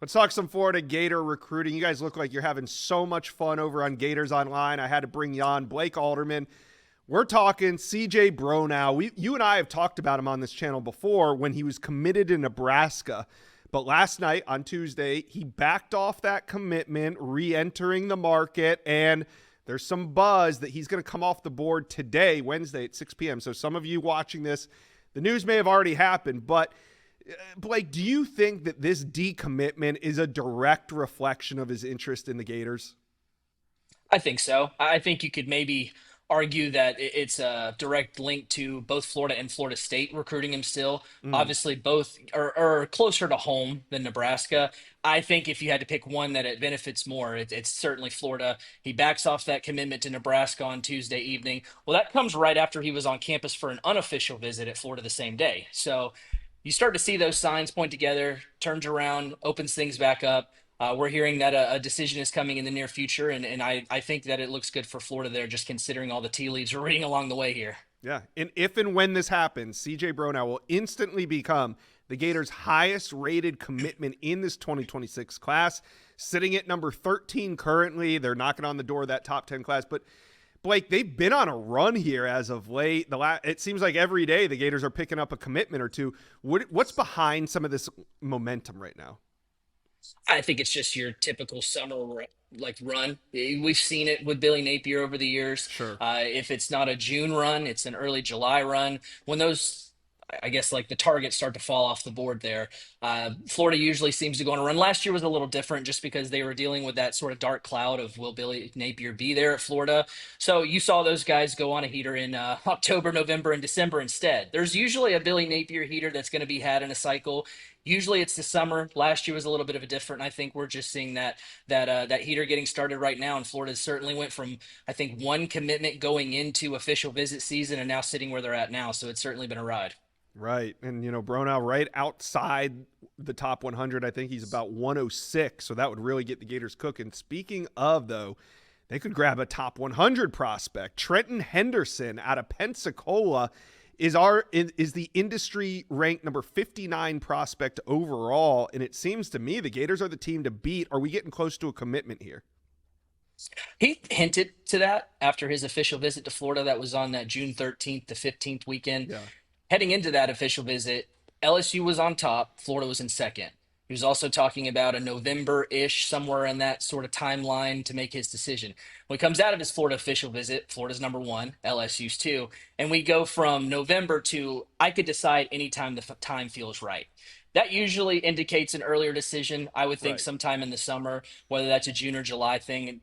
Let's talk some Florida Gator recruiting. You guys look like you're having so much fun over on Gators Online. I had to bring you on. Blake Alderman. We're talking CJ Bronow. You and I have talked about him on this channel before when he was committed to Nebraska. But last night on Tuesday, he backed off that commitment, re-entering the market, and there's some buzz that he's going to come off the board today, Wednesday at 6 p.m. So some of you watching this, the news may have already happened, but Blake, do you think that this decommitment is a direct reflection of his interest in the Gators? I think so. I think you could maybe argue that it's a direct link to both Florida and Florida State recruiting him still. Mm, Obviously, both are closer to home than Nebraska. I think if you had to pick one that it benefits more, it's certainly Florida. He backs off that commitment to Nebraska on Tuesday evening. Well, that comes right after he was on campus for an unofficial visit at Florida the same day. So you start to see those signs point together, turns around, opens things back up. We're hearing that a decision is coming in the near future, and I think that it looks good for Florida there, just considering all the tea leaves we're reading along the way here. yeah. And if and when this happens, CJ Bronow will instantly become the Gators' highest rated commitment in this 2026 class, sitting at number 13 currently. They're knocking on the door of that top 10 class. But Blake, they've been on a run here as of late. It seems like every day the Gators are picking up a commitment or two. What's behind some of this momentum right now? I think it's just your typical like run. We've seen it with Billy Napier over the years. Sure. If it's not a June run, it's an early July run. When those, I guess, like the targets start to fall off the board there, Florida usually seems to go on a run. Last year was a little different just because they were dealing with that sort of dark cloud of will Billy Napier be there at Florida. So you saw those guys go on a heater in October, November, and December instead. There's usually a Billy Napier heater that's going to be had in a cycle. Usually it's the summer. Last year was a little bit of a different. I think we're just seeing that heater getting started right now. And Florida certainly went from, I think, one commitment going into official visit season and now sitting where they're at now. So it's certainly been a ride. Right. And, Bronow right outside the top 100. I think he's about 106. So that would really get the Gators cooking. Speaking of, though, they could grab a top 100 prospect. Trenton Henderson out of Pensacola is the industry ranked number 59 prospect overall. And it seems to me the Gators are the team to beat. Are we getting close to a commitment here? He hinted to that after his official visit to Florida. That was on that June 13th to 15th weekend. Yeah. Heading into that official visit, LSU was on top, Florida was in second. He was also talking about a November-ish, somewhere in that sort of timeline to make his decision. When he comes out of his Florida official visit, Florida's number one, LSU's two, and we go from November to I could decide anytime the time feels right. That usually indicates an earlier decision. I would think Right. sometime in the summer, whether that's a June or July thing.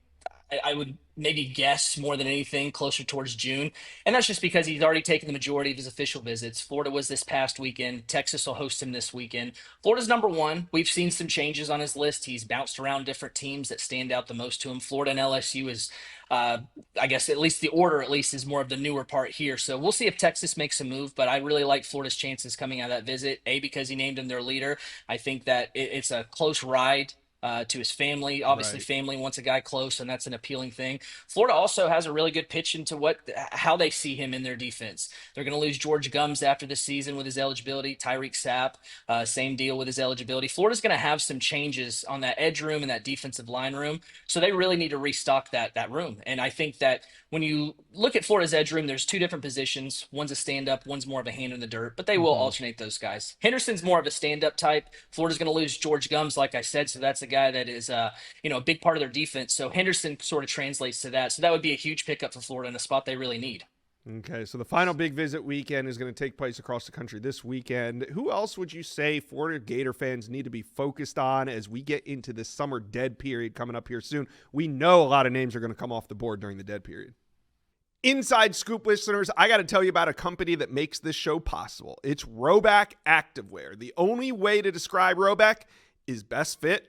I would maybe guess more than anything closer towards June. And that's just because he's already taken the majority of his official visits. Florida was this past weekend. Texas will host him this weekend. Florida's number one. We've seen some changes on his list. He's bounced around different teams that stand out the most to him. Florida and LSU is, I guess, at least the order, at least, is more of the newer part here. So we'll see if Texas makes a move. But I really like Florida's chances coming out of that visit. Because he named him their leader. I think that it's a close ride to his family. Obviously, Right. family wants a guy close, and that's an appealing thing. Florida also has a really good pitch into how they see him in their defense. They're going to lose George Gums after the season with his eligibility. Tyreek Sapp, same deal with his eligibility. Florida's going to have some changes on that edge room and that defensive line room, so they really need to restock that room. And I think that when you look at Florida's edge room, there's two different positions. One's a stand-up, one's more of a hand in the dirt, but they will Mm-hmm. alternate those guys. Henderson's more of a stand-up type. Florida's going to lose George Gums, like I said, so that's a guy that is a big part of their defense. So Henderson sort of translates to that. So that would be a huge pickup for Florida in a spot they really need. Okay, so the final big visit weekend is going to take place across the country this weekend. Who else would you say Florida Gator fans need to be focused on as we get into this summer dead period coming up here soon? We know a lot of names are going to come off the board during the dead period. Inside Scoop listeners, I got to tell you about a company that makes this show possible. It's Roback Activewear. The only way to describe Roback is best fit,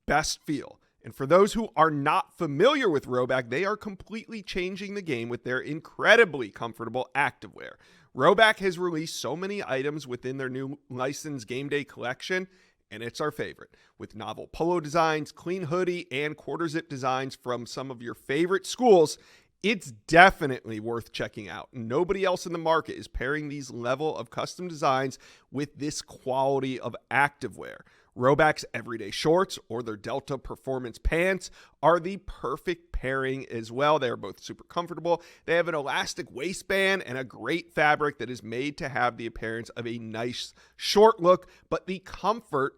best feel. And for those who are not familiar with Roback, they are completely changing the game with their incredibly comfortable activewear. Roback has released so many items within their new licensed game day collection, and it's our favorite. With novel polo designs, clean hoodie, and quarter zip designs from some of your favorite schools, it's definitely worth checking out. Nobody else in the market is pairing these level of custom designs with this quality of activewear. Roback's everyday shorts or their Delta Performance pants are the perfect pairing as well. They are both super comfortable. They have an elastic waistband and a great fabric that is made to have the appearance of a nice short look, but the comfort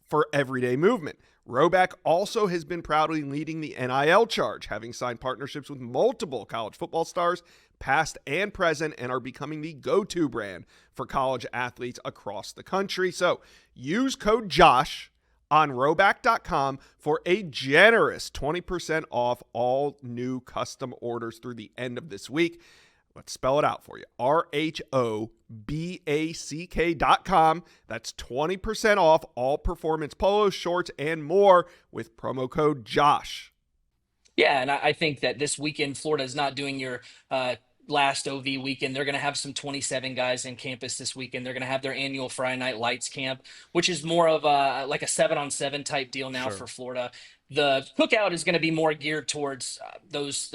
for everyday movement. Roback also has been proudly leading the NIL charge, having signed partnerships with multiple college football stars, past and present, and are becoming the go-to brand for college athletes across the country. So use code JOSH on roback.com for a generous 20% off all new custom orders through the end of this week. Let's spell it out for you. RHOBACK.com. That's 20% off all performance polos, shorts, and more with promo code JOSH. Yeah, and I think that this weekend, Florida is not doing your last OV weekend. They're going to have some 27 guys in campus this weekend. They're going to have their annual Friday Night Lights camp, which is more of like a 7-on-7 type deal now for Florida. The cookout is going to be more geared towards those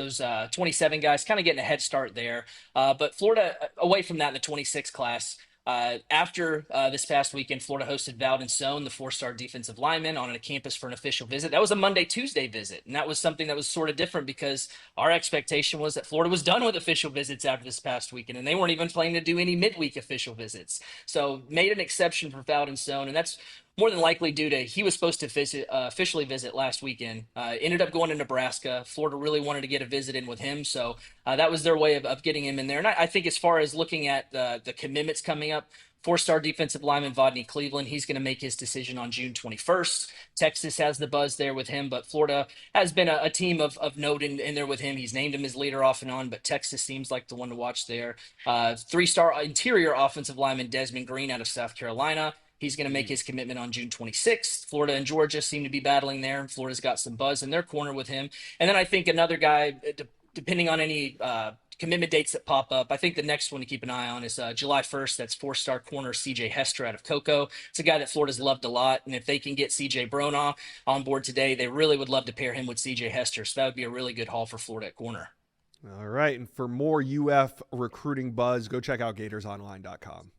27 guys, kind of getting a head start there. But Florida, away from that in the 26 class, after this past weekend, Florida hosted Valdon Sohn, the 4-star defensive lineman, on a campus for an official visit. That was a Monday-Tuesday visit, and that was something that was sort of different because our expectation was that Florida was done with official visits after this past weekend, and they weren't even planning to do any midweek official visits. So made an exception for Valdon Sohn, and that's more than likely due to he was supposed to officially visit last weekend. Ended up going to Nebraska. Florida really wanted to get a visit in with him, so that was their way of getting him in there. And I think as far as looking at the commitments coming up, 4-star defensive lineman Vodney Cleveland, he's going to make his decision on June 21st. Texas has the buzz there with him, but Florida has been a team of note in there with him. He's named him as leader off and on, but Texas seems like the one to watch there. 3-star interior offensive lineman Desmond Green out of South Carolina. He's going to make his commitment on June 26th. Florida and Georgia seem to be battling there. Florida's got some buzz in their corner with him. And then I think another guy, depending on any commitment dates that pop up, I think the next one to keep an eye on is July 1st. That's 4-star corner CJ Hester out of Cocoa. It's a guy that Florida's loved a lot. And if they can get CJ Bronaugh on board today, they really would love to pair him with CJ Hester. So that would be a really good haul for Florida at corner. All right. And for more UF recruiting buzz, go check out GatorsOnline.com.